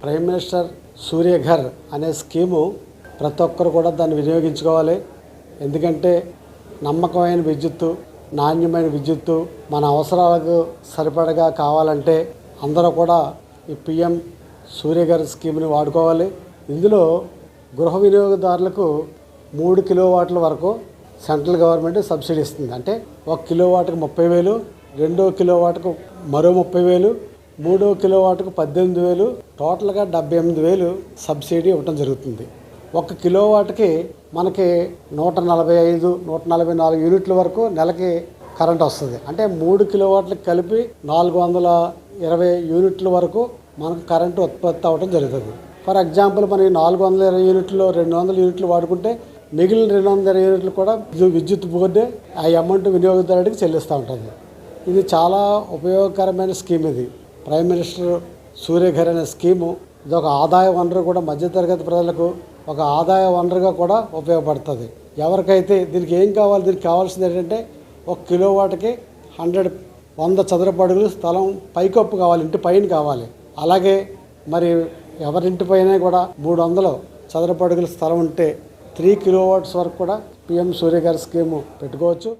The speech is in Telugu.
ప్రైమ్ మినిస్టర్ సూర్యఘర్ అనే స్కీము ప్రతి ఒక్కరు కూడా దాన్ని వినియోగించుకోవాలి. ఎందుకంటే నమ్మకమైన విద్యుత్తు, నాణ్యమైన విద్యుత్తు మన అవసరాలకు సరిపడగా కావాలంటే అందరూ కూడా ఈ పిఎం సూర్యఘర్ స్కీమ్ని వాడుకోవాలి. ఇందులో గృహ వినియోగదారులకు 3 కిలోవాట్ల వరకు సెంట్రల్ గవర్నమెంట్ సబ్సిడీ ఇస్తుంది. అంటే 1 కిలోవాట్కి 30,000, 2 కిలోవాట్కు మరో 30,000, 3 కిలోవాట్కు 18,000, టోటల్గా 78,000 సబ్సిడీ ఇవ్వటం జరుగుతుంది. 1 కిలోవాట్కి మనకి 145, 144 యూనిట్ల వరకు నెలకి కరెంట్ వస్తుంది. అంటే 3 కిలోవాట్లకు కలిపి 420 యూనిట్ల వరకు మనకు కరెంటు ఉత్పత్తి అవ్వడం జరుగుతుంది. ఫర్ ఎగ్జాంపుల్ మనకి 420 యూనిట్లో 200 యూనిట్లు వాడుకుంటే మిగిలిన 220 యూనిట్లు కూడా విద్యుత్ బోర్డే ఆ అమౌంట్ వినియోగదారుడికి చెల్లిస్తూ ఉంటుంది. ఇది చాలా ఉపయోగకరమైన స్కీమ్. ఇది ప్రైమ్ మినిస్టర్ సూర్యఘర్ అనే స్కీము. ఇది ఒక ఆదాయ వనరు కూడా మధ్యతరగతి ప్రజలకు ఒక ఆదాయ వనరుగా కూడా ఉపయోగపడుతుంది. ఎవరికైతే దీనికి ఏం కావాలి, దీనికి కావాల్సింది ఏంటంటే 1 కిలోవాట్కి 100 చదరపు అడుగులు స్థలం పైకప్పు కావాలి, ఇంటి పైన కావాలి. అలాగే మరి ఎవరింటి పైన కూడా 300 చదరపు అడుగుల స్థలం ఉంటే 3 కిలోవాట్స్ వరకు కూడా పిఎం సూర్యఘర్ స్కీము పెట్టుకోవచ్చు.